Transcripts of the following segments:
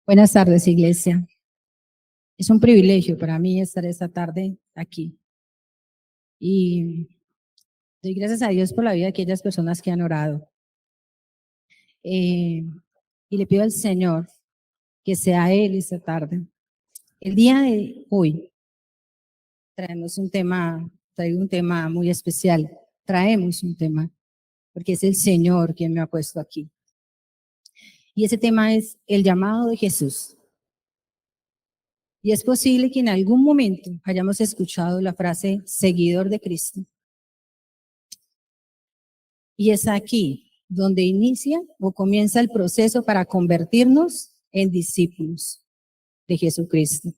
Buenas tardes, iglesia. Es un privilegio para mí estar esta tarde aquí. Y doy gracias a Dios por la vida de aquellas personas que han orado. Y le pido al Señor que sea Él esta tarde. El día de hoy traigo un tema muy especial. Traemos un tema, porque es el Señor quien me ha puesto aquí. Y ese tema es el llamado de Jesús. Y es posible que en algún momento hayamos escuchado la frase seguidor de Cristo. Y es aquí donde inicia o comienza el proceso para convertirnos en discípulos de Jesucristo.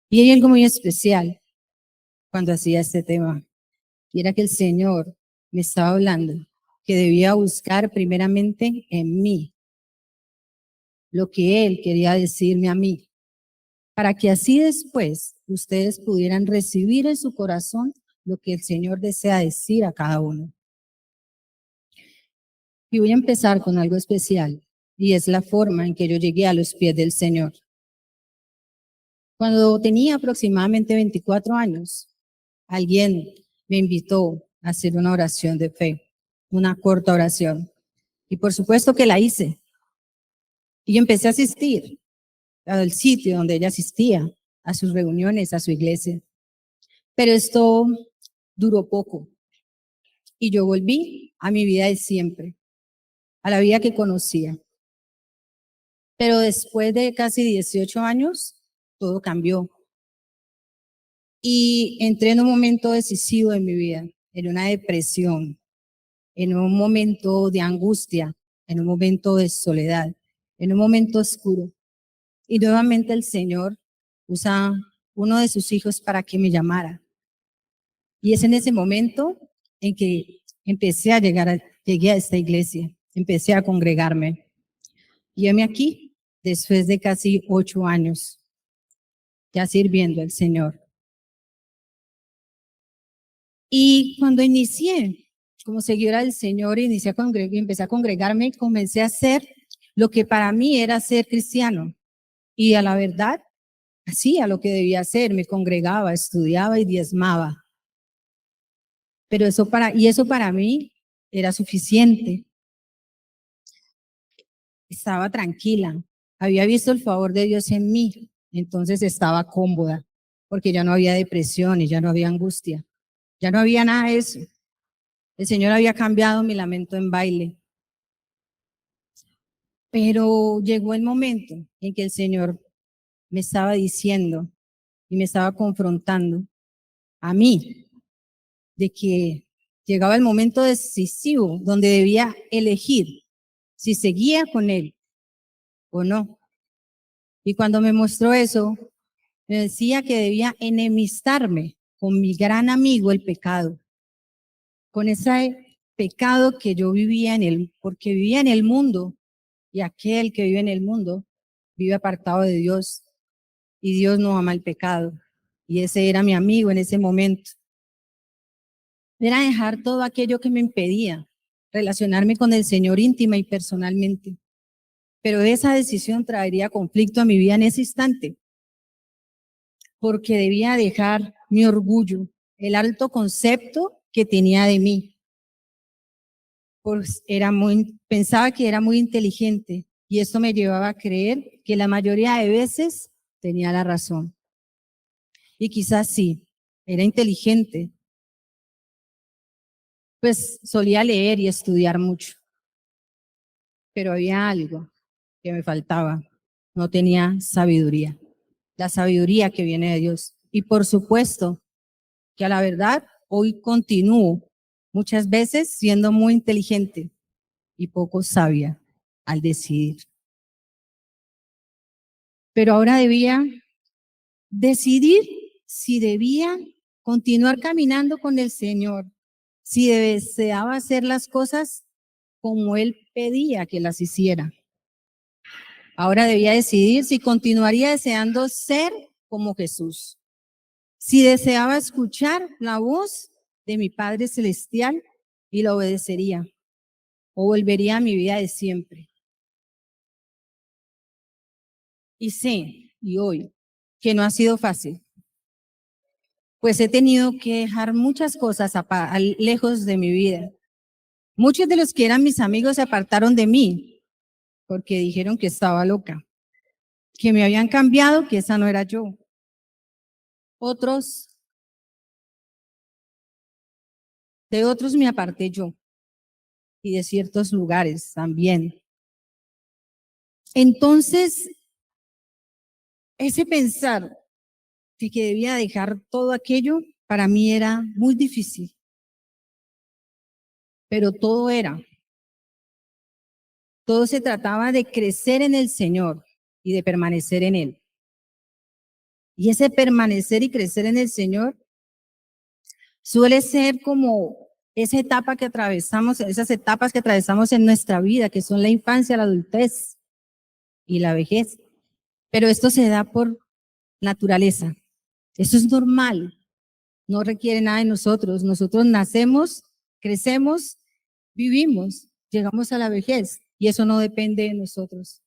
Y hay algo muy especial cuando hacía este tema, y era que el Señor me estaba hablando que debía buscar primeramente en mí lo que Él quería decirme a mí, para que así después ustedes pudieran recibir en su corazón lo que el Señor desea decir a cada uno. Y voy a empezar con algo especial, y es la forma en que yo llegué a los pies del Señor. Cuando tenía aproximadamente 24 años, alguien me invitó a hacer una oración de fe, una corta oración. Y por supuesto que la hice. Y empecé a asistir al sitio donde ella asistía, a sus reuniones, a su iglesia. Pero esto duró poco. Y yo volví a mi vida de siempre, a la vida que conocía. Pero después de casi 18 años, todo cambió. Y entré en un momento decisivo en mi vida, en una depresión, en un momento de angustia, en un momento de soledad, en un momento oscuro. Y nuevamente el Señor usa uno de sus hijos para que me llamara. Y es en ese momento en que llegué a esta iglesia, empecé a congregarme. Y heme aquí, después de casi 8 años, ya sirviendo al Señor. Y cuando inicié como seguidora del Señor, empecé a congregarme y comencé a hacer lo que para mí era ser cristiano. Y a la verdad, hacía lo que debía hacer, me congregaba, estudiaba y diezmaba. Pero eso para mí era suficiente. Estaba tranquila, había visto el favor de Dios en mí, entonces estaba cómoda, porque ya no había depresión y ya no había angustia, ya no había nada de eso. El Señor había cambiado mi lamento en baile. Pero llegó el momento en que el Señor me estaba diciendo y me estaba confrontando a mí de que llegaba el momento decisivo donde debía elegir si seguía con Él o no. Y cuando me mostró eso, me decía que debía enemistarme con mi gran amigo, el pecado, con ese pecado que yo vivía en él, porque vivía en el mundo y aquel que vive en el mundo vive apartado de Dios y Dios no ama el pecado. Y ese era mi amigo en ese momento. Era dejar todo aquello que me impedía relacionarme con el Señor íntima y personalmente. Pero esa decisión traería conflicto a mi vida en ese instante, porque debía dejar mi orgullo, el alto concepto que tenía de mí. Pues pensaba que era muy inteligente y esto me llevaba a creer que la mayoría de veces tenía la razón. Y quizás sí, era inteligente, pues solía leer y estudiar mucho, pero había algo que me faltaba, no tenía sabiduría, la sabiduría que viene de Dios. Y por supuesto que a la verdad hoy continúo muchas veces siendo muy inteligente y poco sabia al decidir. Pero ahora debía decidir si debía continuar caminando con el Señor, si deseaba hacer las cosas como Él pedía que las hiciera. Ahora debía decidir si continuaría deseando ser como Jesús, si deseaba escuchar la voz de mi Padre Celestial y la obedecería, o volvería a mi vida de siempre. Y sé, y hoy, que no ha sido fácil, pues he tenido que dejar muchas cosas lejos de mi vida. Muchos de los que eran mis amigos se apartaron de mí porque dijeron que estaba loca, que me habían cambiado, que esa no era yo. De otros me aparté yo y de ciertos lugares también. Entonces, ese pensar que debía dejar todo aquello, para mí era muy difícil, pero todo se trataba de crecer en el Señor y de permanecer en Él. Y ese permanecer y crecer en el Señor suele ser como esa etapa que atravesamos, esas etapas que atravesamos en nuestra vida, que son la infancia, la adultez y la vejez. Pero esto se da por naturaleza. Eso es normal. No requiere nada de nosotros. Nosotros nacemos, crecemos, vivimos, llegamos a la vejez y eso no depende de nosotros.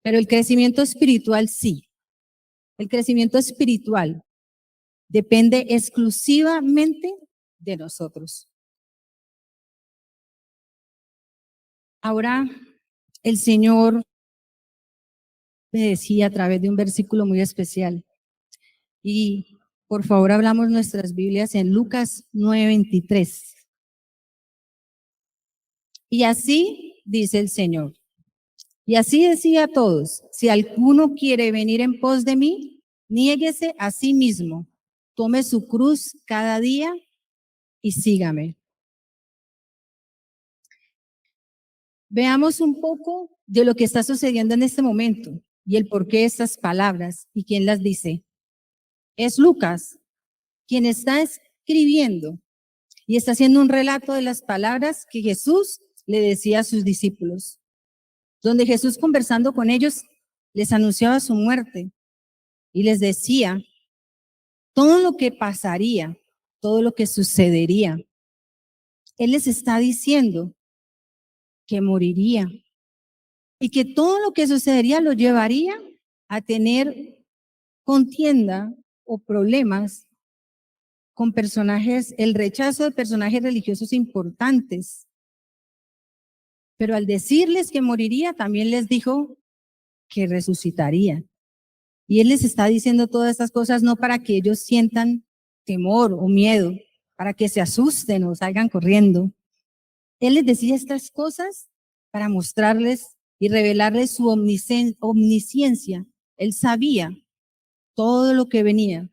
Pero el crecimiento espiritual sí. El crecimiento espiritual depende exclusivamente de nosotros. Ahora, el Señor me decía a través de un versículo muy especial, y por favor hablamos nuestras Biblias en Lucas 9:23. Y así dice el Señor. Y así decía a todos, si alguno quiere venir en pos de mí, niéguese a sí mismo, tome su cruz cada día y sígame. Veamos un poco de lo que está sucediendo en este momento y el porqué de estas palabras y quién las dice. Es Lucas quien está escribiendo y está haciendo un relato de las palabras que Jesús le decía a sus discípulos, donde Jesús, conversando con ellos, les anunciaba su muerte y les decía todo lo que pasaría, todo lo que sucedería. Él les está diciendo que moriría y que todo lo que sucedería lo llevaría a tener contienda o problemas con personajes, el rechazo de personajes religiosos importantes. Pero al decirles que moriría, también les dijo que resucitaría. Y Él les está diciendo todas estas cosas no para que ellos sientan temor o miedo, para que se asusten o salgan corriendo. Él les decía estas cosas para mostrarles y revelarles su omnisciencia. Él sabía todo lo que venía.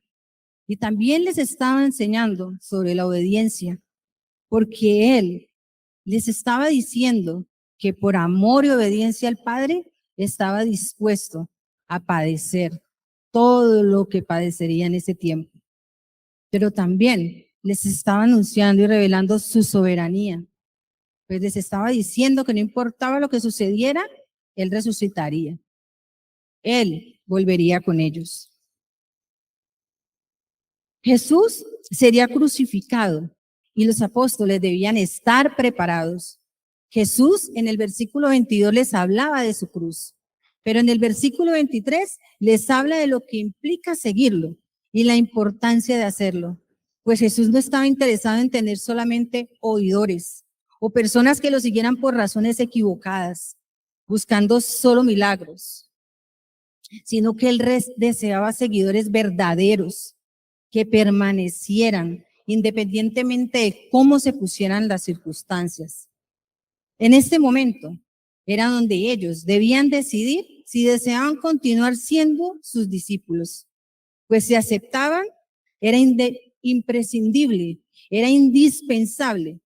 Y también les estaba enseñando sobre la obediencia, porque Él les estaba diciendo que por amor y obediencia al Padre estaba dispuesto a padecer todo lo que padecería en ese tiempo. Pero también les estaba anunciando y revelando su soberanía. Pues les estaba diciendo que no importaba lo que sucediera, Él resucitaría. Él volvería con ellos. Jesús sería crucificado y los apóstoles debían estar preparados. Jesús en el versículo 22 les hablaba de su cruz, pero en el versículo 23 les habla de lo que implica seguirlo y la importancia de hacerlo. Pues Jesús no estaba interesado en tener solamente oidores o personas que lo siguieran por razones equivocadas, buscando solo milagros, sino que él deseaba seguidores verdaderos que permanecieran independientemente de cómo se pusieran las circunstancias. En este momento era donde ellos debían decidir si deseaban continuar siendo sus discípulos, pues si aceptaban, era imprescindible, era indispensable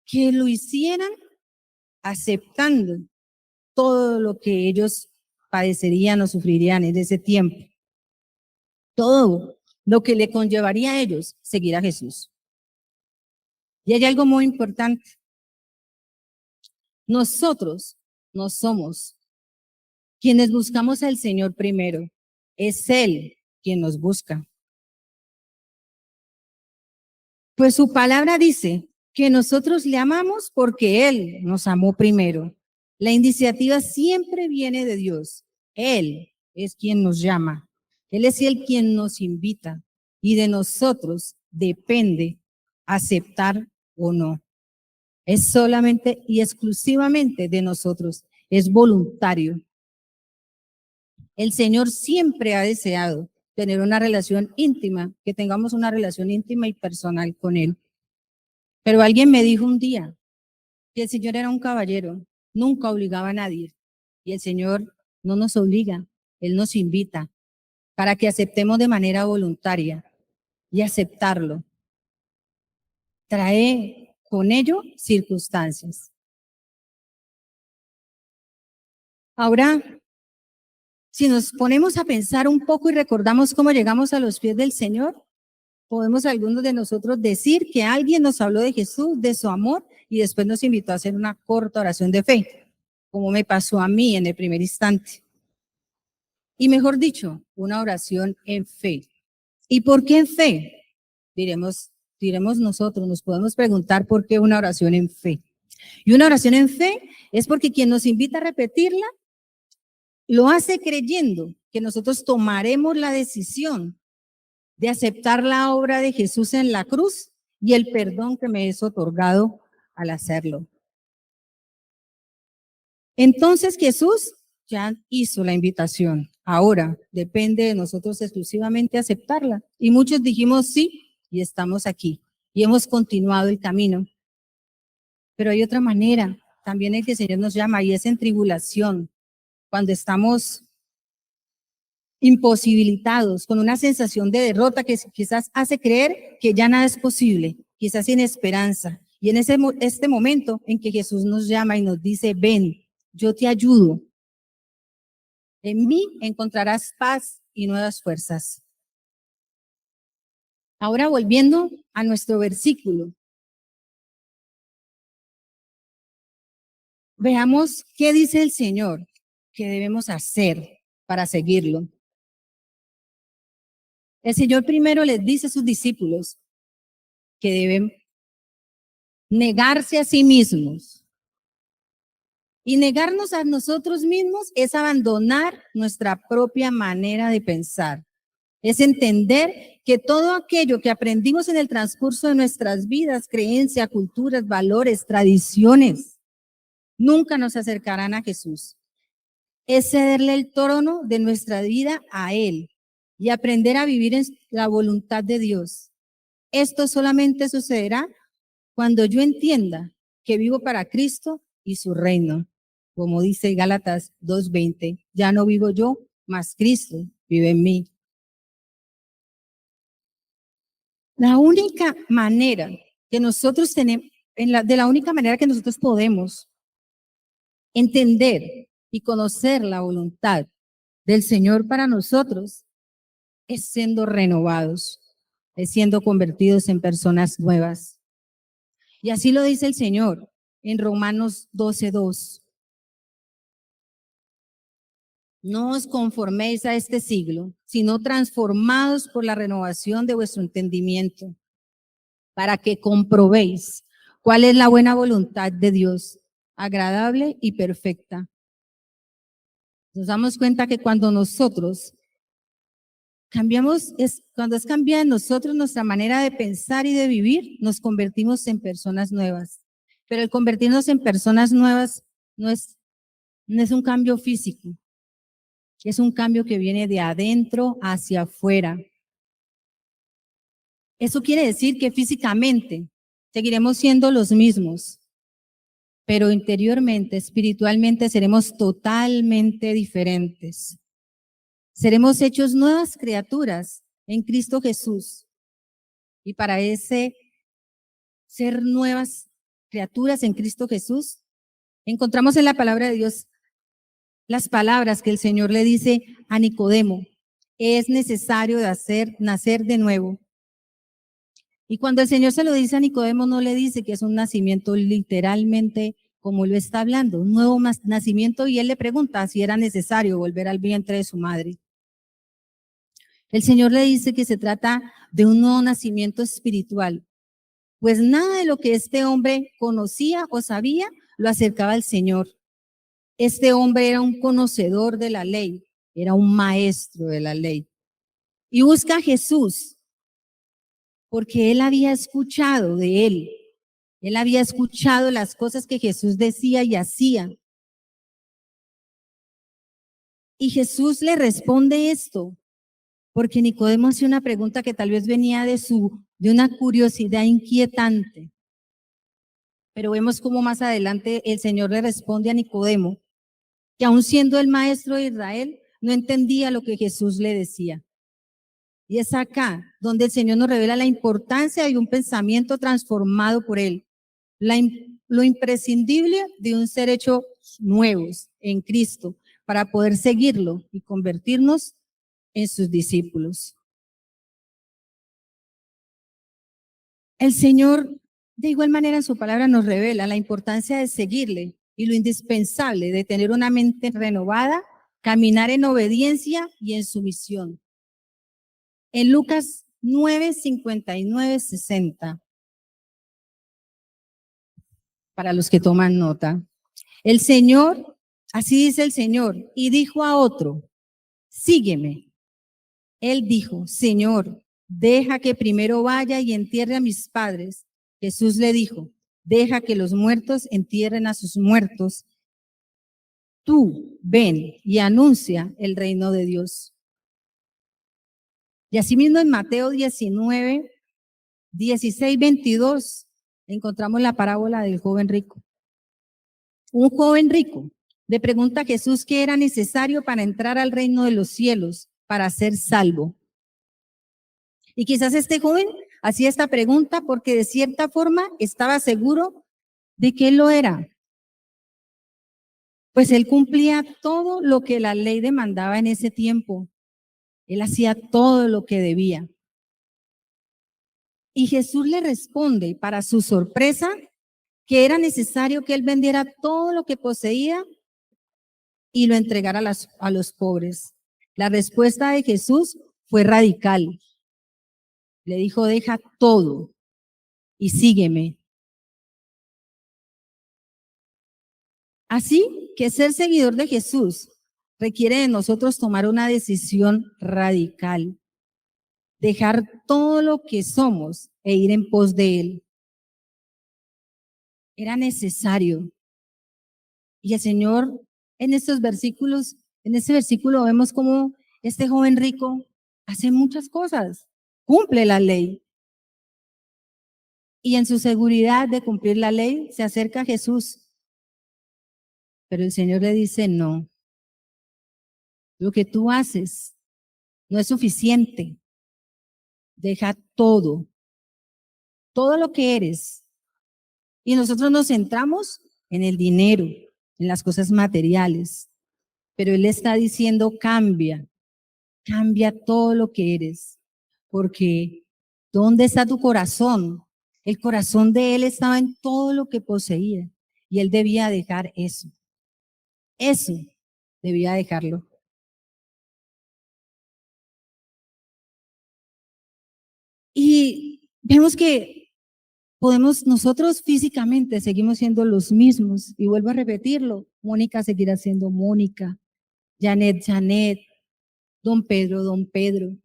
que lo hicieran aceptando todo lo que ellos padecerían o sufrirían en ese tiempo. Todo lo que le conllevaría a ellos seguir a Jesús. Y hay algo muy importante. Nosotros no somos quienes buscamos al Señor primero. Es Él quien nos busca. Pues su palabra dice que nosotros le amamos porque Él nos amó primero. La iniciativa siempre viene de Dios. Él es quien nos llama. Él es el quien nos invita. Y de nosotros depende aceptar o no. Es solamente y exclusivamente de nosotros. Es voluntario. El Señor siempre ha deseado tener una relación íntima, que tengamos una relación íntima y personal con Él. Pero alguien me dijo un día que el Señor era un caballero, nunca obligaba a nadie. Y el Señor no nos obliga, Él nos invita para que aceptemos de manera voluntaria. Y aceptarlo trae con ello circunstancias. Ahora, si nos ponemos a pensar un poco y recordamos cómo llegamos a los pies del Señor, podemos algunos de nosotros decir que alguien nos habló de Jesús, de su amor, y después nos invitó a hacer una corta oración de fe, como me pasó a mí en el primer instante. Y mejor dicho, una oración en fe. ¿Y por qué en fe? Diremos nosotros, nos podemos preguntar por qué una oración en fe. Y una oración en fe es porque quien nos invita a repetirla lo hace creyendo que nosotros tomaremos la decisión de aceptar la obra de Jesús en la cruz y el perdón que me es otorgado al hacerlo. Entonces Jesús ya hizo la invitación. Ahora depende de nosotros exclusivamente aceptarla. Y muchos dijimos sí y estamos aquí y hemos continuado el camino. Pero hay otra manera también en que el Señor nos llama y es en tribulación, cuando estamos imposibilitados, con una sensación de derrota que quizás hace creer que ya nada es posible, quizás sin esperanza. Y en este momento en que Jesús nos llama y nos dice, ven, yo te ayudo. En mí encontrarás paz y nuevas fuerzas. Ahora volviendo a nuestro versículo, veamos qué dice el Señor que debemos hacer para seguirlo. El Señor primero les dice a sus discípulos que deben negarse a sí mismos. Y negarnos a nosotros mismos es abandonar nuestra propia manera de pensar. Es entender que todo aquello que aprendimos en el transcurso de nuestras vidas, creencias, culturas, valores, tradiciones, nunca nos acercarán a Jesús. Es cederle el trono de nuestra vida a Él y aprender a vivir en la voluntad de Dios. Esto solamente sucederá cuando yo entienda que vivo para Cristo y su reino. Como dice Gálatas 2:20, ya no vivo yo, mas Cristo vive en mí. La única manera que nosotros tenemos, de la única manera que nosotros podemos entender y conocer la voluntad del Señor para nosotros es siendo renovados, es siendo convertidos en personas nuevas. Y así lo dice el Señor en Romanos 12:2. No os conforméis a este siglo, sino transformados por la renovación de vuestro entendimiento, para que comprobéis cuál es la buena voluntad de Dios, agradable y perfecta. Nos damos cuenta que cuando nosotros cambiamos, cuando es cambiada en nosotros nuestra manera de pensar y de vivir, nos convertimos en personas nuevas. Pero el convertirnos en personas nuevas no es un cambio físico, es un cambio que viene de adentro hacia afuera. Eso quiere decir que físicamente seguiremos siendo los mismos, pero interiormente, espiritualmente seremos totalmente diferentes. Seremos hechos nuevas criaturas en Cristo Jesús. Y para ese ser nuevas criaturas en Cristo Jesús, encontramos en la palabra de Dios las palabras que el Señor le dice a Nicodemo: es necesario nacer de nuevo. Y cuando el Señor se lo dice a Nicodemo, no le dice que es un nacimiento literalmente como lo está hablando, un nuevo nacimiento, y él le pregunta si era necesario volver al vientre de su madre. El Señor le dice que se trata de un nuevo nacimiento espiritual, pues nada de lo que este hombre conocía o sabía lo acercaba al Señor. Este hombre era un conocedor de la ley, era un maestro de la ley. Y busca a Jesús porque él había escuchado de él. Él había escuchado las cosas que Jesús decía y hacía. Y Jesús le responde esto, porque Nicodemo hace una pregunta que tal vez venía de una curiosidad inquietante. Pero vemos cómo más adelante el Señor le responde a Nicodemo, que aun siendo el maestro de Israel, no entendía lo que Jesús le decía. Y es acá donde el Señor nos revela la importancia de un pensamiento transformado por Él, lo imprescindible de un ser hecho nuevos en Cristo para poder seguirlo y convertirnos en sus discípulos. El Señor, de igual manera, en su palabra nos revela la importancia de seguirle y lo indispensable de tener una mente renovada, caminar en obediencia y en sumisión. En Lucas 9, 59, 60, para los que toman nota, el Señor, así dice el Señor, y dijo a otro, sígueme. Él dijo, Señor, deja que primero vaya y entierre a mis padres. Jesús le dijo, deja que los muertos entierren a sus muertos. Tú ven y anuncia el reino de Dios. Y asimismo en Mateo 19, 16, 22, encontramos la parábola del joven rico. Un joven rico le pregunta a Jesús qué era necesario para entrar al reino de los cielos, para ser salvo. Y quizás este joven hacía esta pregunta porque de cierta forma estaba seguro de que él lo era. Pues él cumplía todo lo que la ley demandaba en ese tiempo. Él hacía todo lo que debía. Y Jesús le responde, para su sorpresa, que era necesario que él vendiera todo lo que poseía y lo entregara a los pobres. La respuesta de Jesús fue radical. Le dijo, deja todo y sígueme. Así que ser seguidor de Jesús requiere de nosotros tomar una decisión radical, dejar todo lo que somos e ir en pos de Él. Era necesario. Y el Señor en estos versículos, en este versículo vemos cómo este joven rico hace muchas cosas, cumple la ley. Y en su seguridad de cumplir la ley se acerca a Jesús. Pero el Señor le dice, no, lo que tú haces no es suficiente. Deja todo, todo lo que eres. Y nosotros nos centramos en el dinero, en las cosas materiales. Pero Él está diciendo, cambia, cambia todo lo que eres. Porque ¿dónde está tu corazón? El corazón de Él estaba en todo lo que poseía. Y Él debía dejar eso. Eso debía dejarlo. Y vemos que podemos, nosotros físicamente seguimos siendo los mismos. Y vuelvo a repetirlo, Mónica seguirá siendo Mónica, Janet, Janet, Don Pedro.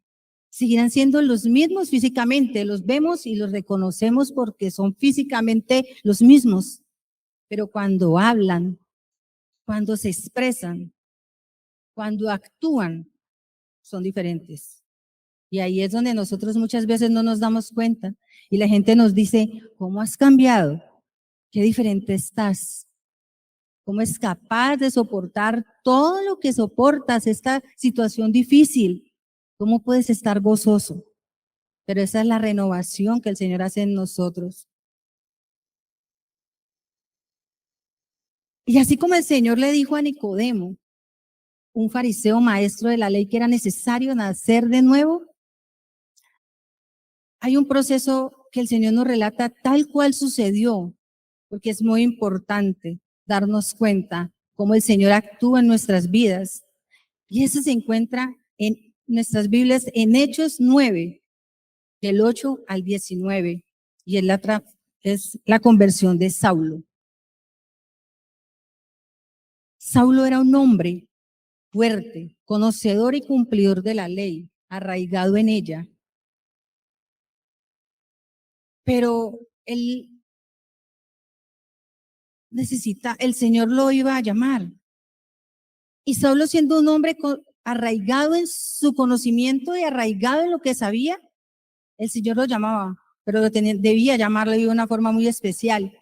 Seguirán siendo los mismos físicamente, los vemos y los reconocemos porque son físicamente los mismos. Pero cuando hablan, cuando se expresan, cuando actúan, son diferentes. Y ahí es donde nosotros muchas veces no nos damos cuenta y la gente nos dice, ¿cómo has cambiado? ¿Qué diferente estás? ¿Cómo es capaz de soportar todo lo que soportas, esta situación difícil? ¿Cómo puedes estar gozoso? Pero esa es la renovación que el Señor hace en nosotros. Y así como el Señor le dijo a Nicodemo, un fariseo maestro de la ley, que era necesario nacer de nuevo, hay un proceso que el Señor nos relata tal cual sucedió, porque es muy importante darnos cuenta cómo el Señor actúa en nuestras vidas. Y eso se encuentra en nuestras Biblias en Hechos 9, del 8 al 19, y es la conversión de Saulo. Saulo era un hombre fuerte, conocedor y cumplidor de la ley, arraigado en ella. Pero él el Señor lo iba a llamar. Y Saulo, siendo un hombre arraigado en su conocimiento y arraigado en lo que sabía, el Señor lo llamaba, pero debía llamarlo de una forma muy especial.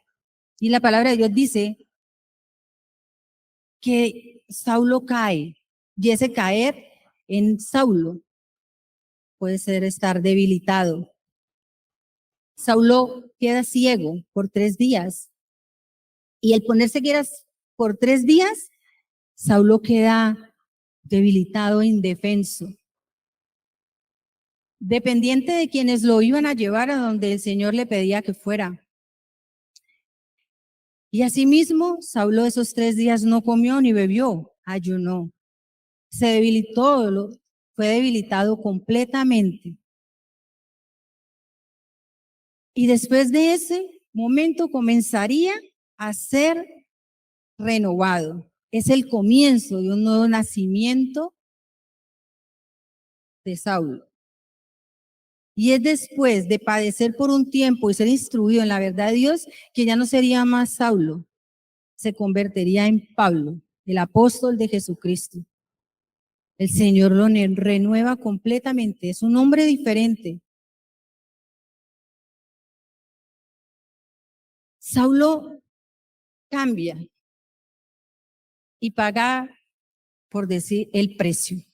Y la palabra de Dios dice que Saulo cae, y ese caer en Saulo puede ser estar debilitado. Saulo queda ciego por 3 días, y el ponerse quieras por 3 días, Saulo queda debilitado e indefenso, dependiente de quienes lo iban a llevar a donde el Señor le pedía que fuera. Y asimismo, Saulo esos 3 días no comió ni bebió, ayunó. Se debilitó, fue debilitado completamente. Y después de ese momento comenzaría a ser renovado. Es el comienzo de un nuevo nacimiento de Saulo. Y es después de padecer por un tiempo y ser instruido en la verdad de Dios que ya no sería más Saulo, se convertiría en Pablo, el apóstol de Jesucristo. El Señor lo renueva completamente, es un hombre diferente. Saulo cambia y paga, por decir, el precio.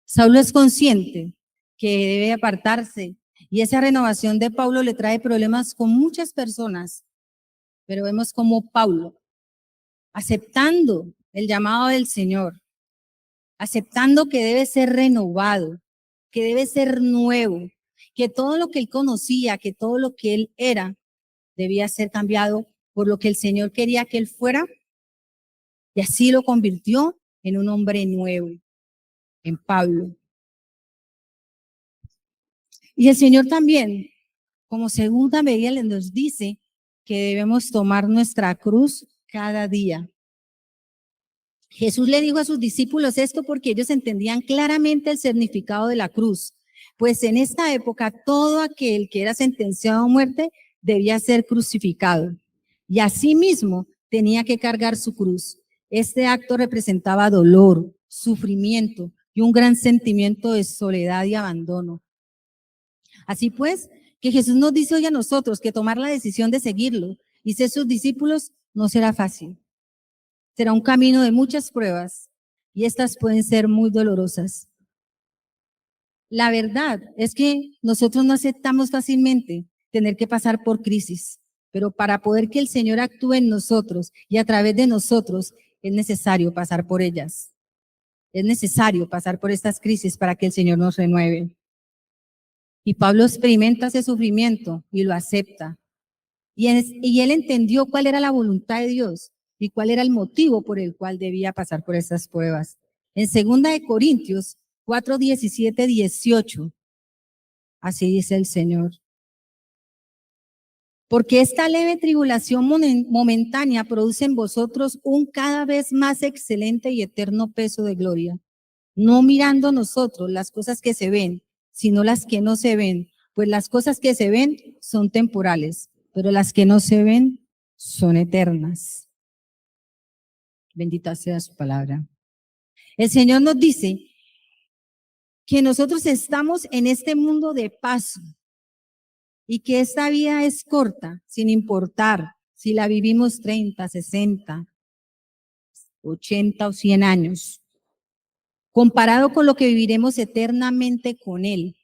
Saulo es consciente que debe apartarse y esa renovación de Pablo le trae problemas con muchas personas, pero vemos como Pablo, aceptando el llamado del Señor, aceptando que debe ser renovado, que debe ser nuevo, que todo lo que él conocía, que todo lo que él era, debía ser cambiado por lo que el Señor quería que él fuera, y así lo convirtió en un hombre nuevo, en Pablo. Y el Señor también, como segunda medida, nos dice que debemos tomar nuestra cruz cada día. Jesús le dijo a sus discípulos esto porque ellos entendían claramente el significado de la cruz, pues en esta época todo aquel que era sentenciado a muerte debía ser crucificado y asimismo tenía que cargar su cruz. Este acto representaba dolor, sufrimiento y un gran sentimiento de soledad y abandono. Así pues, que Jesús nos dice hoy a nosotros que tomar la decisión de seguirlo y ser sus discípulos no será fácil. Será un camino de muchas pruebas y estas pueden ser muy dolorosas. La verdad es que nosotros no aceptamos fácilmente tener que pasar por crisis, pero para poder que el Señor actúe en nosotros y a través de nosotros es necesario pasar por ellas. Es necesario pasar por estas crisis para que el Señor nos renueve. Y Pablo experimenta ese sufrimiento y lo acepta. Y él entendió cuál era la voluntad de Dios y cuál era el motivo por el cual debía pasar por estas pruebas. En 2 de Corintios 4, 17, 18, así dice el Señor. Porque esta leve tribulación momentánea produce en vosotros un cada vez más excelente y eterno peso de gloria, no mirando nosotros las cosas que se ven, sino las que no se ven, pues las cosas que se ven son temporales, pero las que no se ven son eternas. Bendita sea su palabra. El Señor nos dice que nosotros estamos en este mundo de paso y que esta vida es corta, sin importar si la vivimos 30, 60, 80 o 100 años, comparado con lo que viviremos eternamente con Él.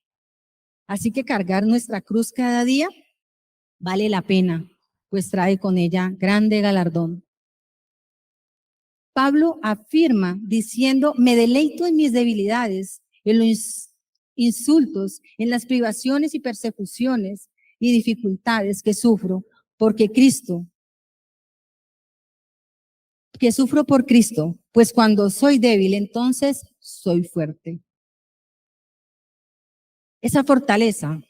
Así que cargar nuestra cruz cada día vale la pena, pues trae con ella grande galardón. Pablo afirma diciendo, me deleito en mis debilidades, en los insultos, en las privaciones y persecuciones y dificultades que sufro, porque sufro por Cristo, pues cuando soy débil, entonces soy fuerte. Esa fortaleza,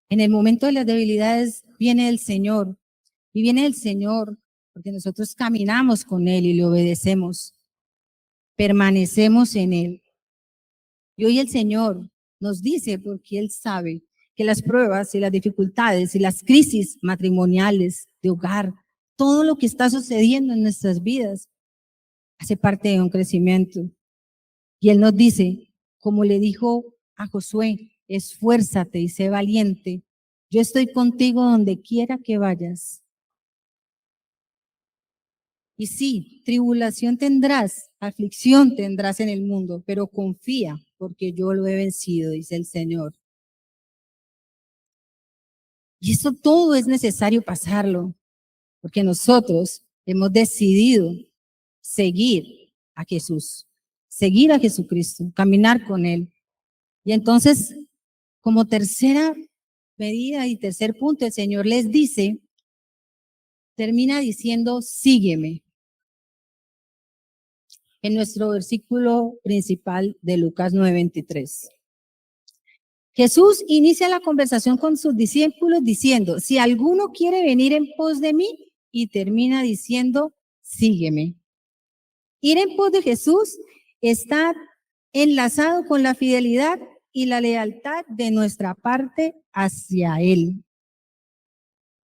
en el momento de las debilidades, viene del Señor, y viene del Señor porque nosotros caminamos con Él y le obedecemos. permanecemos en Él. Y hoy el Señor nos dice, porque Él sabe que las pruebas y las dificultades y las crisis matrimoniales, de hogar, todo lo que está sucediendo en nuestras vidas, hace parte de un crecimiento. Y Él nos dice, como le dijo a Josué, esfuérzate y sé valiente. Yo estoy contigo donde quiera que vayas. Y sí, tribulación tendrás, aflicción tendrás en el mundo, pero confía, porque yo lo he vencido, dice el Señor. Y eso todo es necesario pasarlo, porque nosotros hemos decidido seguir a Jesús, seguir a Jesucristo, caminar con Él. Y entonces, como tercera medida y tercer punto, el Señor les dice, termina diciendo, sígueme. En nuestro versículo principal de Lucas 9:23. Jesús inicia la conversación con sus discípulos diciendo, si alguno quiere venir en pos de mí, y termina diciendo, sígueme. Ir en pos de Jesús está enlazado con la fidelidad y la lealtad de nuestra parte hacia Él.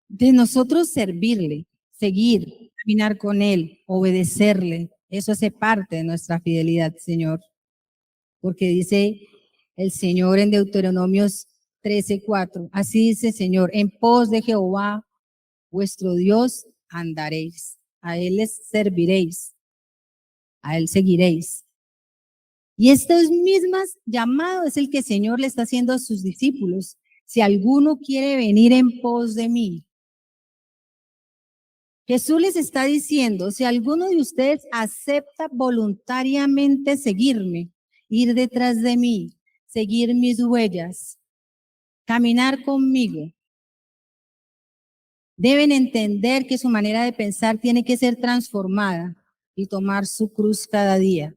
De nosotros servirle, seguir, caminar con Él, obedecerle. Eso hace parte de nuestra fidelidad, Señor. Porque dice el Señor en Deuteronomios 13:4. Así dice el Señor, en pos de Jehová, vuestro Dios, andaréis. A Él les serviréis. A Él seguiréis. Y estos mismos llamados es el que el Señor le está haciendo a sus discípulos. Si alguno quiere venir en pos de mí. Jesús les está diciendo, si alguno de ustedes acepta voluntariamente seguirme, ir detrás de mí, seguir mis huellas, caminar conmigo, deben entender que su manera de pensar tiene que ser transformada y tomar su cruz cada día.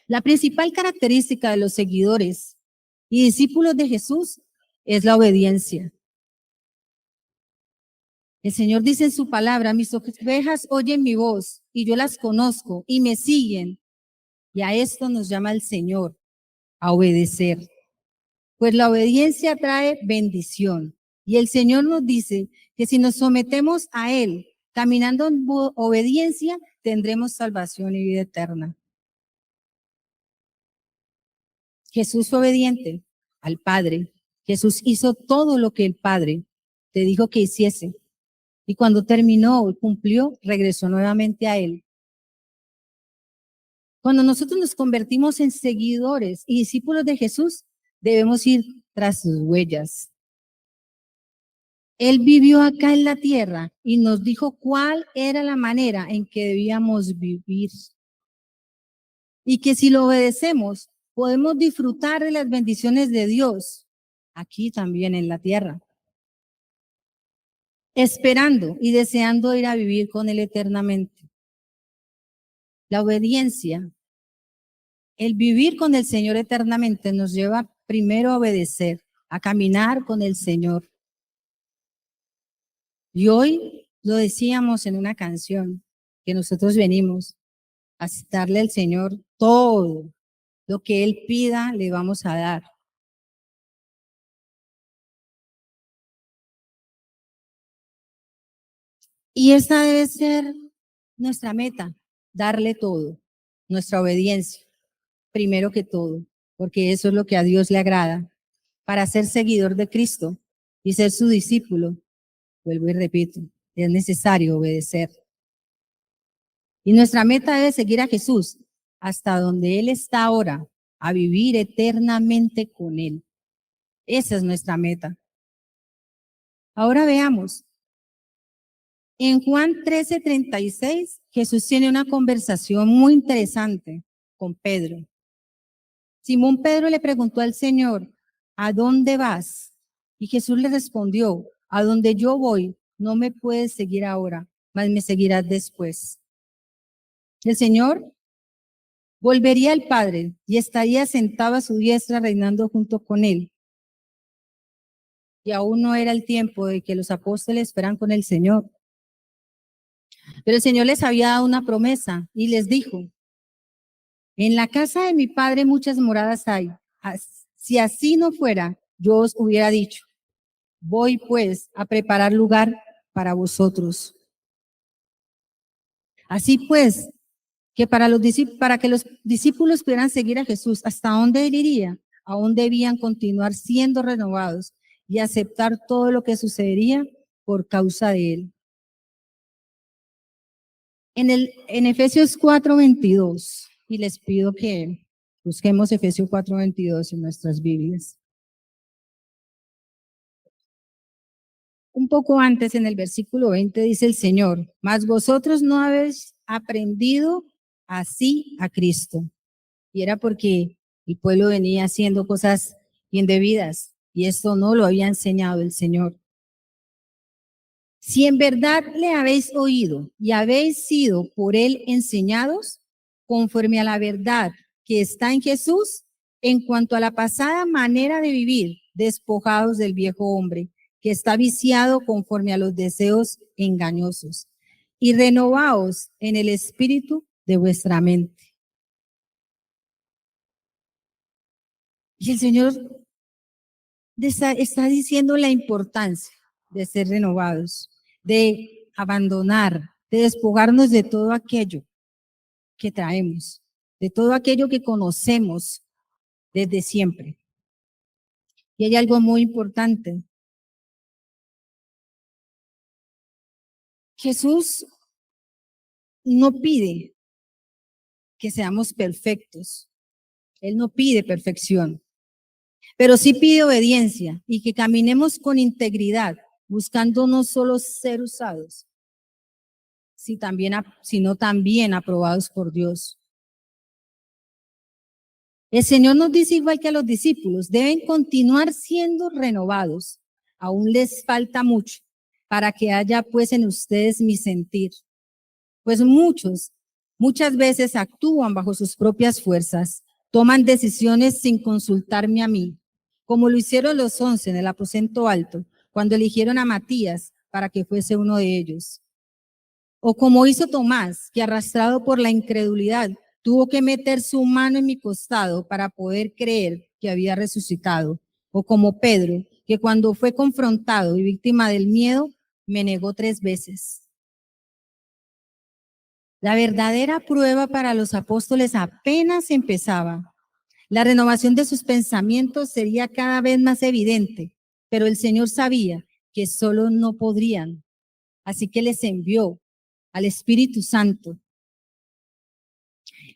La principal característica de los seguidores y discípulos de Jesús es la obediencia. El Señor dice en su palabra, mis ovejas oyen mi voz y yo las conozco y me siguen. Y a esto nos llama el Señor, a obedecer. Pues la obediencia trae bendición. Y el Señor nos dice que si nos sometemos a Él, caminando en obediencia, tendremos salvación y vida eterna. Jesús fue obediente al Padre. Jesús hizo todo lo que el Padre te dijo que hiciese. Y cuando terminó, cumplió, regresó nuevamente a Él. Cuando nosotros nos convertimos en seguidores y discípulos de Jesús, debemos ir tras sus huellas. Él vivió acá en la tierra y nos dijo cuál era la manera en que debíamos vivir. Y que si lo obedecemos, podemos disfrutar de las bendiciones de Dios aquí también en la tierra. Esperando y deseando ir a vivir con Él eternamente. La obediencia, el vivir con el Señor eternamente nos lleva primero a obedecer, a caminar con el Señor. Y hoy lo decíamos en una canción, que nosotros venimos a darle al Señor todo lo que Él pida, le vamos a dar. Y esta debe ser nuestra meta, darle todo, nuestra obediencia, primero que todo, porque eso es lo que a Dios le agrada. Para ser seguidor de Cristo y ser su discípulo, vuelvo y repito, es necesario obedecer. Y nuestra meta es seguir a Jesús hasta donde Él está ahora, a vivir eternamente con Él. Esa es nuestra meta. Ahora veamos. En Juan 13:36, Jesús tiene una conversación muy interesante con Pedro. Simón Pedro le preguntó al Señor, ¿a dónde vas? Y Jesús le respondió, a donde yo voy, no me puedes seguir ahora, mas me seguirás después. El Señor volvería al Padre y estaría sentado a su diestra reinando junto con Él. Y aún no era el tiempo de que los apóstoles fueran con el Señor. Pero el Señor les había dado una promesa y les dijo, en la casa de mi padre muchas moradas hay. Si así no fuera, yo os hubiera dicho, voy pues a preparar lugar para vosotros. Así pues, que para que los discípulos pudieran seguir a Jesús, ¿hasta dónde él iría? Aún debían continuar siendo renovados y aceptar todo lo que sucedería por causa de él. En Efesios 4:22, y les pido que busquemos Efesios 4:22 en nuestras Biblias. Un poco antes, en el versículo 20, dice el Señor, mas vosotros no habéis aprendido así a Cristo. Y era porque el pueblo venía haciendo cosas indebidas y esto no lo había enseñado el Señor. Si en verdad le habéis oído y habéis sido por él enseñados, conforme a la verdad que está en Jesús, en cuanto a la pasada manera de vivir, despojados del viejo hombre, que está viciado conforme a los deseos engañosos, y renovaos en el espíritu de vuestra mente. Y el Señor está diciendo la importancia de ser renovados, de abandonar, de despojarnos de todo aquello que traemos, de todo aquello que conocemos desde siempre. Y hay algo muy importante. Jesús no pide que seamos perfectos. Él no pide perfección, pero sí pide obediencia y que caminemos con integridad, buscando no solo ser usados, sino también aprobados por Dios. El Señor nos dice igual que a los discípulos, deben continuar siendo renovados. Aún les falta mucho para que haya pues en ustedes mi sentir. Pues muchas veces actúan bajo sus propias fuerzas, toman decisiones sin consultarme a mí, como lo hicieron los 11 en el aposento alto, cuando eligieron a Matías para que fuese uno de ellos. O como hizo Tomás, que arrastrado por la incredulidad, tuvo que meter su mano en mi costado para poder creer que había resucitado. O como Pedro, que cuando fue confrontado y víctima del miedo, me negó 3 veces. La verdadera prueba para los apóstoles apenas empezaba. La renovación de sus pensamientos sería cada vez más evidente, pero el Señor sabía que solo no podrían. Así que les envió al Espíritu Santo,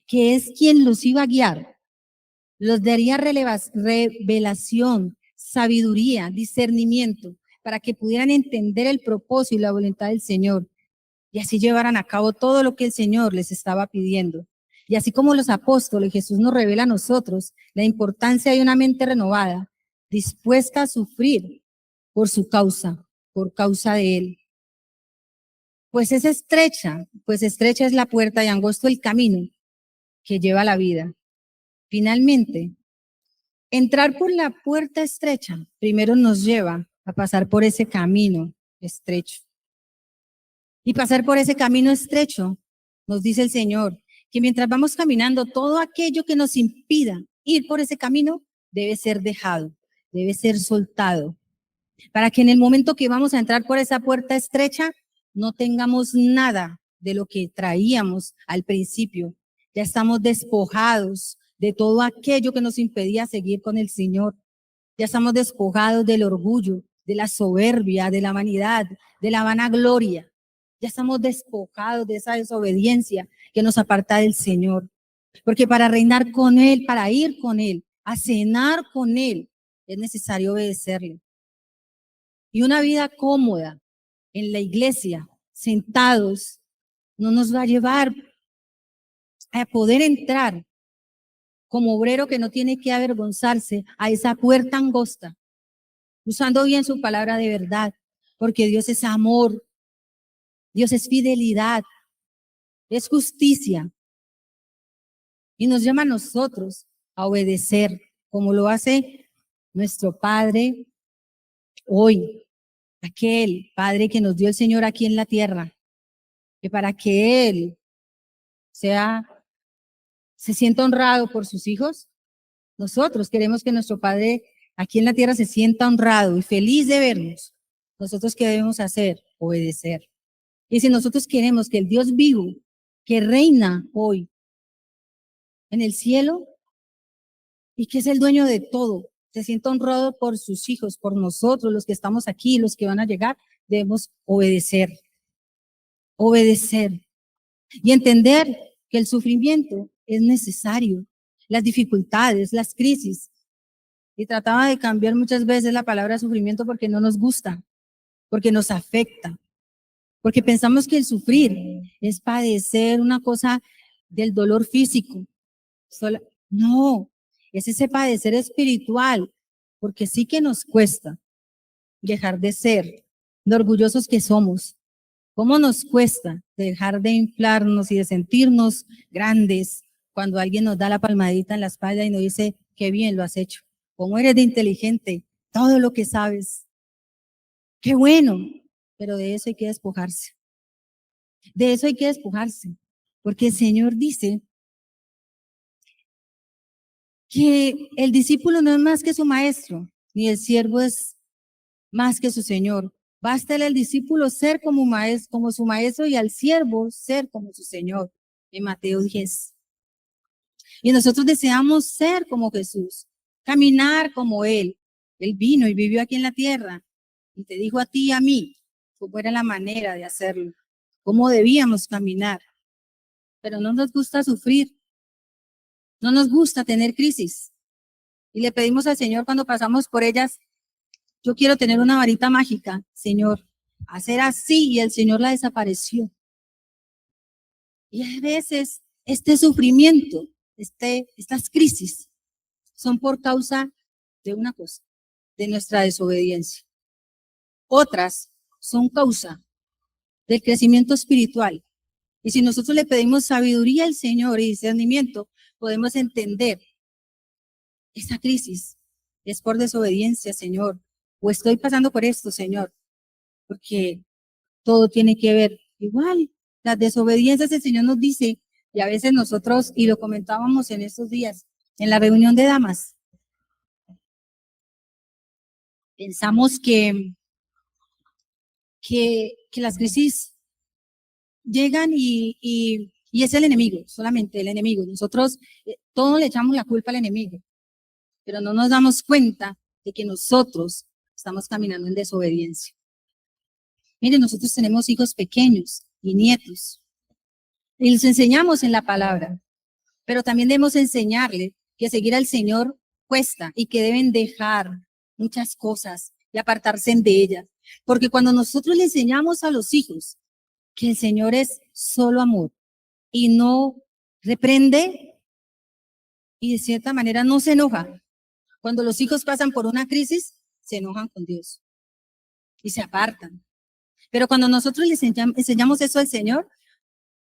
que es quien los iba a guiar, los daría revelación, sabiduría, discernimiento, para que pudieran entender el propósito y la voluntad del Señor y así llevaran a cabo todo lo que el Señor les estaba pidiendo. Y así como los apóstoles, Jesús nos revela a nosotros la importancia de una mente renovada, dispuesta a sufrir por su causa, por causa de Él. Pues estrecha es la puerta y angosto el camino que lleva a la vida. Finalmente, entrar por la puerta estrecha primero nos lleva a pasar por ese camino estrecho. Y pasar por ese camino estrecho, nos dice el Señor, que mientras vamos caminando, todo aquello que nos impida ir por ese camino debe ser dejado, debe ser soltado, para que en el momento que vamos a entrar por esa puerta estrecha, no tengamos nada de lo que traíamos al principio. Ya estamos despojados de todo aquello que nos impedía seguir con el Señor. Ya estamos despojados del orgullo, de la soberbia, de la vanidad, de la vanagloria. Ya estamos despojados de esa desobediencia que nos aparta del Señor. Porque para reinar con Él, para ir con Él, a cenar con Él, es necesario obedecerle. Y una vida cómoda en la iglesia, sentados, no nos va a llevar a poder entrar como obrero que no tiene que avergonzarse a esa puerta angosta, usando bien su palabra de verdad, porque Dios es amor, Dios es fidelidad, es justicia, y nos llama a nosotros a obedecer, como lo hace nuestro Padre hoy, aquel Padre que nos dio el Señor aquí en la tierra, que para que Él se sienta honrado por sus hijos, nosotros queremos que nuestro Padre aquí en la tierra se sienta honrado y feliz de vernos. ¿Nosotros qué debemos hacer? Obedecer. Y si nosotros queremos que el Dios vivo, que reina hoy en el cielo y que es el dueño de todo, se sienta honrado por sus hijos, por nosotros, los que estamos aquí, los que van a llegar, debemos obedecer. Obedecer y entender que el sufrimiento es necesario, las dificultades, las crisis. Y trataba de cambiar muchas veces la palabra sufrimiento porque no nos gusta, porque nos afecta, porque pensamos que el sufrir es padecer una cosa del dolor físico. No, es ese padecer espiritual, porque sí que nos cuesta dejar de ser lo orgullosos que somos. ¿Cómo nos cuesta dejar de inflarnos y de sentirnos grandes cuando alguien nos da la palmadita en la espalda y nos dice, qué bien lo has hecho, cómo eres de inteligente, todo lo que sabes, qué bueno, pero de eso hay que despojarse, de eso hay que despojarse, porque el Señor dice que el discípulo no es más que su maestro, ni el siervo es más que su Señor. Basta al discípulo ser como su maestro y al siervo ser como su Señor. En Mateo 10. Y nosotros deseamos ser como Jesús, caminar como Él. Él vino y vivió aquí en la tierra y te dijo a ti y a mí cómo era la manera de hacerlo, cómo debíamos caminar. Pero no nos gusta sufrir, no nos gusta tener crisis. Y le pedimos al Señor cuando pasamos por ellas, yo quiero tener una varita mágica, Señor, hacer así, y el Señor la desapareció. Y a veces este sufrimiento, estas crisis, son por causa de una cosa, de nuestra desobediencia. Otras son causa del crecimiento espiritual. Y si nosotros le pedimos sabiduría al Señor y discernimiento, podemos entender esa crisis es por desobediencia, Señor, o estoy pasando por esto, Señor, porque todo tiene que ver igual. Las desobediencias el Señor nos dice, y a veces nosotros, y lo comentábamos en estos días, en la reunión de damas, pensamos que las crisis llegan y es el enemigo, solamente el enemigo. Nosotros todos le echamos la culpa al enemigo, pero no nos damos cuenta de que nosotros estamos caminando en desobediencia. Miren, nosotros tenemos hijos pequeños y nietos, y les enseñamos en la palabra, pero también debemos enseñarle que seguir al Señor cuesta y que deben dejar muchas cosas y apartarse de ellas. Porque cuando nosotros le enseñamos a los hijos que el Señor es solo amor y no reprende y de cierta manera no se enoja, cuando los hijos pasan por una crisis, se enojan con Dios y se apartan. Pero cuando nosotros les enseñamos eso al Señor,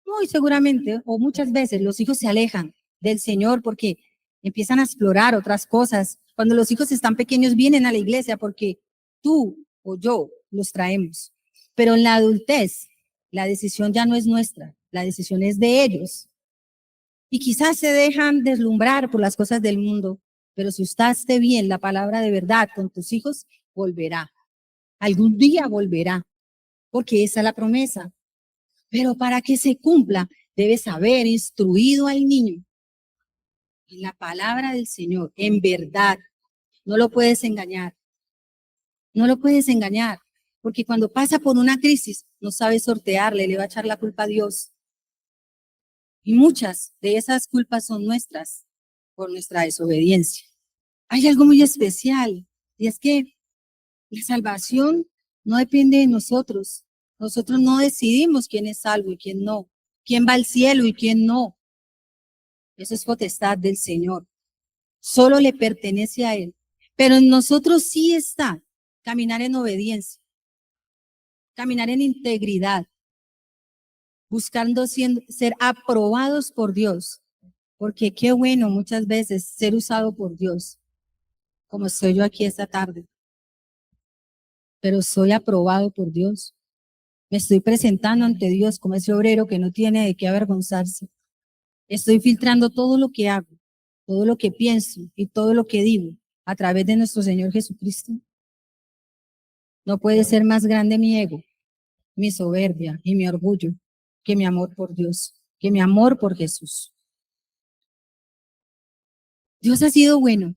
muy seguramente o muchas veces los hijos se alejan del Señor porque empiezan a explorar otras cosas. Cuando los hijos están pequeños vienen a la iglesia porque tú o yo los traemos. Pero en la adultez, la decisión ya no es nuestra, la decisión es de ellos. Y quizás se dejan deslumbrar por las cosas del mundo, pero si usaste bien la palabra de verdad con tus hijos, volverá. Algún día volverá, porque esa es la promesa. Pero para que se cumpla, debes haber instruido al niño en la palabra del Señor, en verdad. No lo puedes engañar. No lo puedes engañar, porque cuando pasa por una crisis, no sabe sortearle, le va a echar la culpa a Dios. Y muchas de esas culpas son nuestras por nuestra desobediencia. Hay algo muy especial, y es que la salvación no depende de nosotros. Nosotros no decidimos quién es salvo y quién no, quién va al cielo y quién no. Eso es potestad del Señor. Solo le pertenece a Él. Pero en nosotros sí está caminar en obediencia, caminar en integridad, buscando ser aprobados por Dios. Porque qué bueno muchas veces ser usado por Dios, como estoy yo aquí esta tarde. Pero soy aprobado por Dios. Me estoy presentando ante Dios como ese obrero que no tiene de qué avergonzarse. Estoy filtrando todo lo que hago, todo lo que pienso y todo lo que digo a través de nuestro Señor Jesucristo. No puede ser más grande mi ego, mi soberbia y mi orgullo que mi amor por Dios, que mi amor por Jesús. Dios ha sido bueno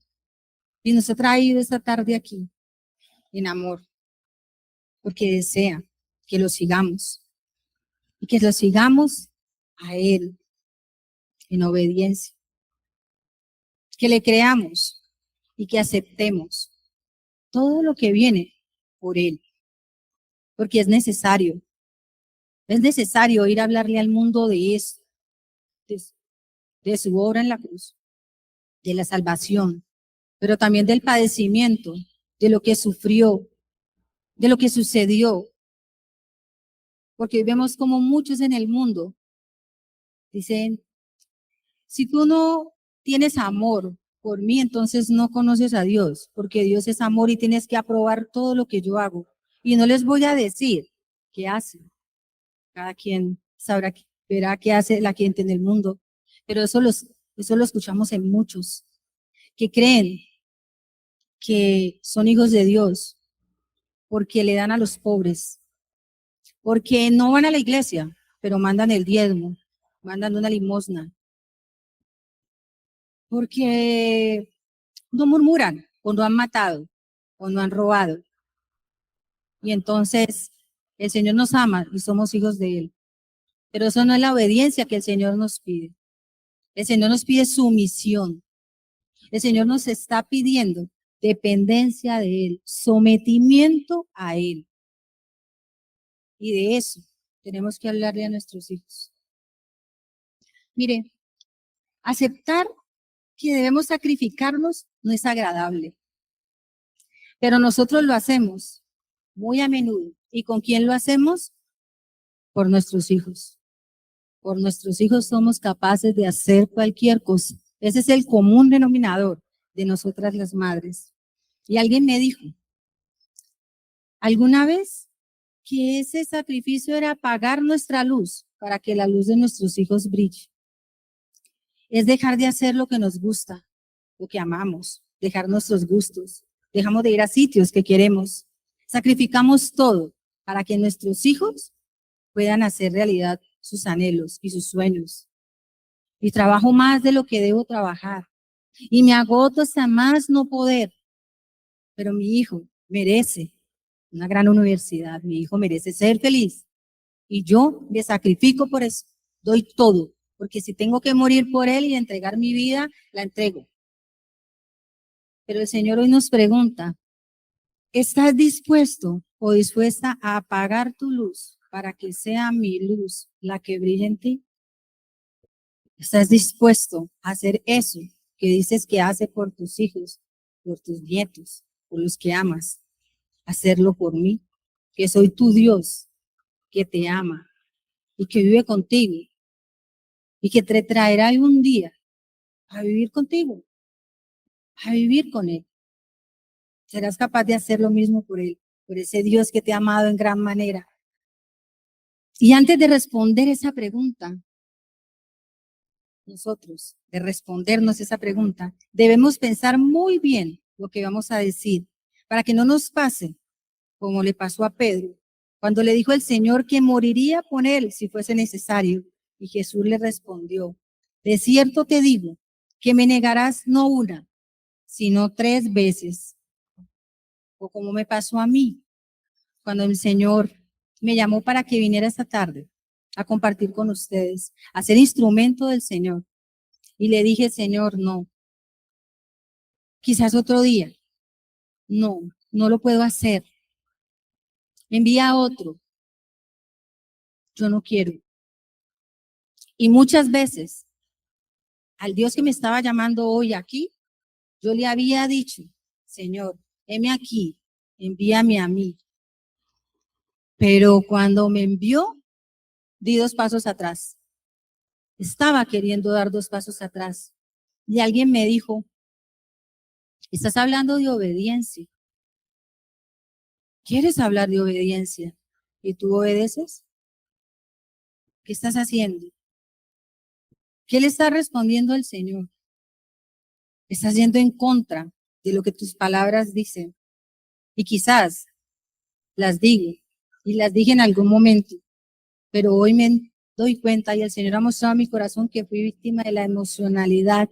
y nos ha traído esta tarde aquí en amor, porque desea que lo sigamos y que lo sigamos a Él en obediencia, que le creamos y que aceptemos todo lo que viene por Él, porque es necesario ir a hablarle al mundo de eso, de, de su obra en la cruz, de la salvación, pero también del padecimiento, de lo que sufrió, de lo que sucedió, porque vemos como muchos en el mundo dicen, si tú no tienes amor por mí, entonces no conoces a Dios, porque Dios es amor y tienes que aprobar todo lo que yo hago. Y no les voy a decir qué hacen. Cada quien sabrá, verá qué hace la gente en el mundo, pero eso lo escuchamos en muchos que creen que son hijos de Dios porque le dan a los pobres, porque no van a la iglesia, pero mandan el diezmo, mandan una limosna, porque no murmuran, o no han matado, o no han robado. Y entonces el Señor nos ama y somos hijos de Él. Pero eso no es la obediencia que el Señor nos pide. El Señor nos pide sumisión. El Señor nos está pidiendo dependencia de Él, sometimiento a Él. Y de eso tenemos que hablarle a nuestros hijos. Mire, aceptar que debemos sacrificarnos no es agradable, pero nosotros lo hacemos muy a menudo. ¿Y con quién lo hacemos? Por nuestros hijos. Por nuestros hijos somos capaces de hacer cualquier cosa. Ese es el común denominador de nosotras las madres. Y alguien me dijo, ¿alguna vez que ese sacrificio era apagar nuestra luz para que la luz de nuestros hijos brille? Es dejar de hacer lo que nos gusta, lo que amamos, dejar nuestros gustos, dejamos de ir a sitios que queremos, sacrificamos todo para que nuestros hijos puedan hacer realidad sus anhelos y sus sueños. Y trabajo más de lo que debo trabajar y me agoto hasta más no poder, pero mi hijo merece una gran universidad, mi hijo merece ser feliz y yo me sacrifico por eso, doy todo, porque si tengo que morir por él y entregar mi vida, la entrego. Pero el Señor hoy nos pregunta, ¿estás dispuesto o dispuesta a apagar tu luz para que sea mi luz la que brille en ti? ¿Estás dispuesto a hacer eso que dices que hace por tus hijos, por tus nietos, por los que amas? Hacerlo por mí, que soy tu Dios, que te ama y que vive contigo y que te traerá algún día a vivir contigo, a vivir con Él. Serás capaz de hacer lo mismo por Él, por ese Dios que te ha amado en gran manera. Y antes de responder esa pregunta, nosotros, de respondernos esa pregunta, debemos pensar muy bien lo que vamos a decir para que no nos pase como le pasó a Pedro, cuando le dijo el Señor que moriría por él si fuese necesario. Y Jesús le respondió, de cierto te digo que me negarás no una, sino 3 veces. O como me pasó a mí, cuando el Señor me llamó para que viniera esta tarde a compartir con ustedes, a ser instrumento del Señor. Y le dije, Señor, no, quizás otro día, no, no lo puedo hacer. Envía a otro, yo no quiero. Y muchas veces al Dios que me estaba llamando hoy aquí, yo le había dicho, Señor, heme aquí, envíame a mí. Pero cuando me envió, di 2 pasos atrás. Estaba queriendo dar 2 pasos atrás. Y alguien me dijo, estás hablando de obediencia. ¿Quieres hablar de obediencia? y tú obedeces? ¿Qué estás haciendo? ¿Qué le está respondiendo el Señor? Estás yendo en contra de lo que tus palabras dicen. Y quizás las digo y las dije en algún momento, pero hoy me doy cuenta y el Señor ha mostrado a mi corazón que fui víctima de la emocionalidad.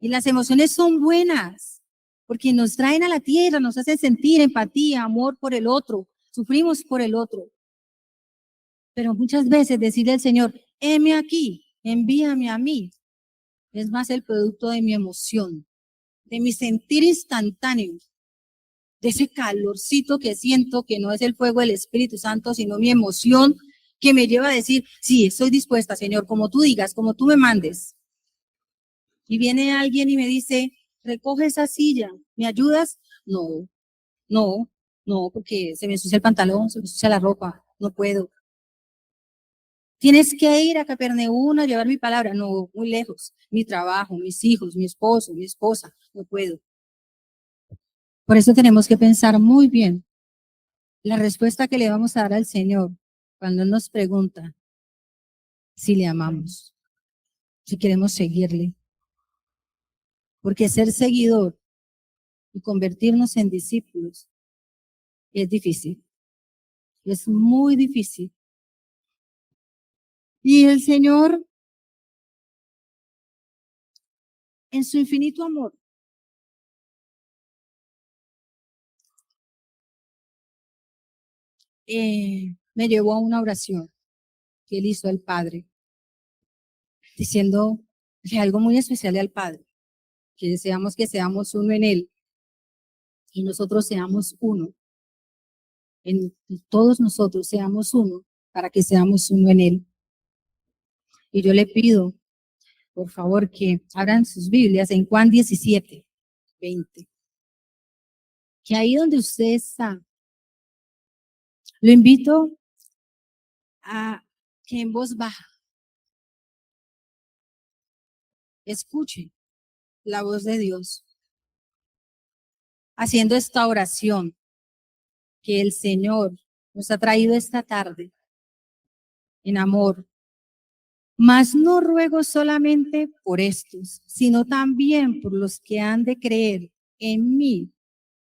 Y las emociones son buenas porque nos traen a la tierra, nos hacen sentir empatía, amor por el otro, sufrimos por el otro. Pero muchas veces decirle al Señor, heme aquí, envíame a mí, es más el producto de mi emoción, de mi sentir instantáneo, de ese calorcito que siento que no es el fuego del Espíritu Santo, sino mi emoción que me lleva a decir, sí, estoy dispuesta, Señor, como tú digas, como tú me mandes. Y viene alguien y me dice, recoge esa silla, ¿me ayudas? No, no, no, porque se me ensucia el pantalón, se me ensucia la ropa, no puedo. Tienes que ir a Capernaum a llevar mi palabra. No, muy lejos. Mi trabajo, mis hijos, mi esposo, mi esposa, no puedo. Por eso tenemos que pensar muy bien la respuesta que le vamos a dar al Señor cuando nos pregunta si le amamos, si queremos seguirle. Porque ser seguidor y convertirnos en discípulos es difícil, es muy difícil. Y el Señor, en su infinito amor, me llevó a una oración que él hizo al Padre, diciendo algo muy especial al Padre, que deseamos que seamos uno en Él y nosotros seamos uno, en todos nosotros seamos uno para que seamos uno en Él. Y yo le pido, por favor, que abran sus Biblias en Juan 17:20, que ahí donde usted está, lo invito a que en voz baja escuche la voz de Dios haciendo esta oración que el Señor nos ha traído esta tarde en amor. Mas no ruego solamente por estos, sino también por los que han de creer en mí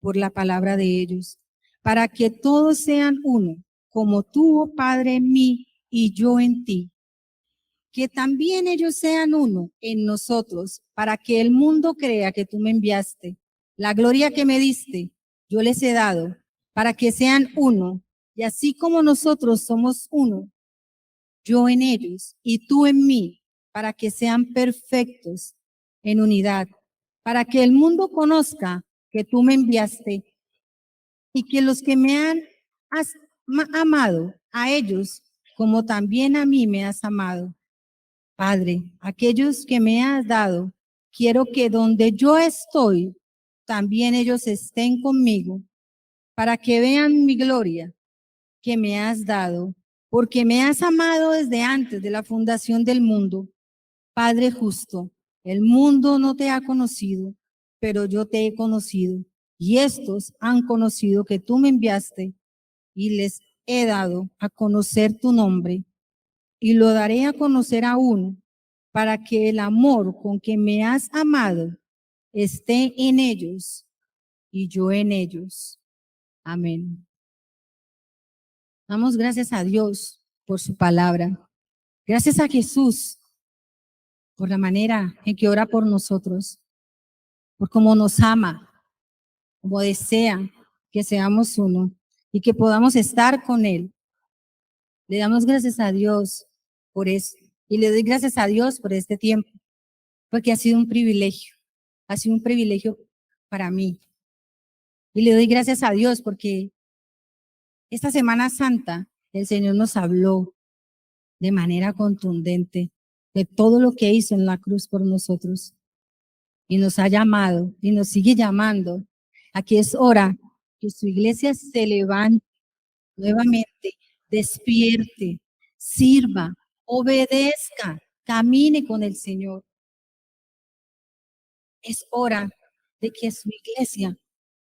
por la palabra de ellos, para que todos sean uno, como tú, oh Padre, en mí y yo en ti. Que también ellos sean uno en nosotros, para que el mundo crea que tú me enviaste. La gloria que me diste, yo les he dado, para que sean uno, y así como nosotros somos uno, yo en ellos y tú en mí, para que sean perfectos en unidad, para que el mundo conozca que tú me enviaste y que los que me han amado a ellos, como también a mí me has amado. Padre, aquellos que me has dado, quiero que donde yo estoy, también ellos estén conmigo, para que vean mi gloria que me has dado, porque me has amado desde antes de la fundación del mundo. Padre justo, el mundo no te ha conocido, pero yo te he conocido, y estos han conocido que tú me enviaste, y les he dado a conocer tu nombre, y lo daré a conocer aún, para que el amor con que me has amado esté en ellos, y yo en ellos. Amén. Damos gracias a Dios por su palabra. Gracias a Jesús por la manera en que ora por nosotros, por cómo nos ama, como desea que seamos uno y que podamos estar con Él. Le damos gracias a Dios por eso. Y le doy gracias a Dios por este tiempo, porque ha sido un privilegio para mí. Y le doy gracias a Dios porque esta Semana Santa el Señor nos habló de manera contundente de todo lo que hizo en la cruz por nosotros. Y nos ha llamado y nos sigue llamando. Aquí es hora que su iglesia se levante nuevamente, despierte, sirva, obedezca, camine con el Señor. Es hora de que su iglesia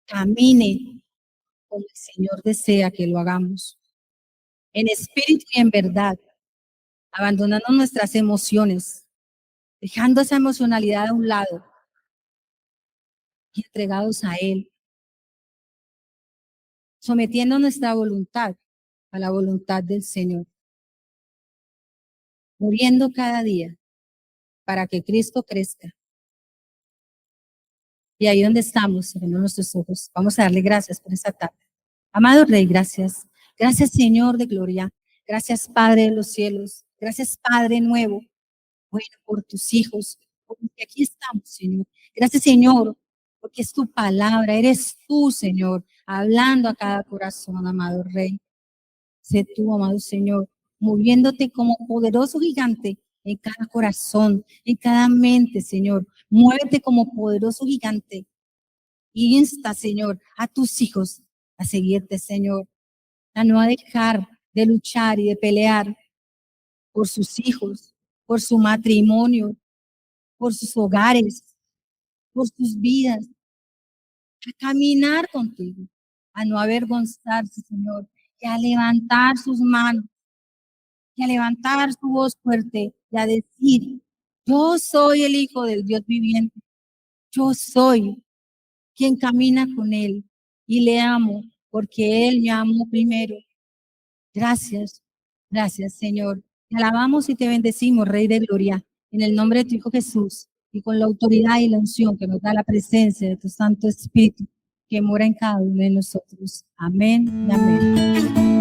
camine como el Señor desea que lo hagamos. en espíritu y en verdad, abandonando nuestras emociones, dejando esa emocionalidad a un lado y entregados a Él, sometiendo nuestra voluntad a la voluntad del Señor, muriendo cada día para que Cristo crezca. Y ahí donde estamos, cerrando nuestros ojos, vamos a darle gracias por esta tarde. Amado Rey, gracias. Gracias, Señor de gloria. Gracias, Padre de los cielos. Gracias, Padre nuevo. Bueno, por tus hijos, porque aquí estamos, Señor. Gracias, Señor, porque es tu palabra. Eres tú, Señor, hablando a cada corazón, amado Rey. Sé tú, amado Señor, moviéndote como poderoso gigante en cada corazón, en cada mente, Señor. Muévete como poderoso gigante y insta, Señor, a tus hijos a seguirte, Señor, a no dejar de luchar y de pelear por sus hijos, por su matrimonio, por sus hogares, por sus vidas, a caminar contigo, a no avergonzarse, Señor, y a levantar sus manos, y a levantar su voz fuerte y a decir, yo soy el Hijo del Dios viviente, yo soy quien camina con Él y le amo porque Él me amó primero. Gracias, gracias, Señor. Te alabamos y te bendecimos, Rey de Gloria, en el nombre de tu Hijo Jesús y con la autoridad y la unción que nos da la presencia de tu Santo Espíritu que mora en cada uno de nosotros. Amén y amén.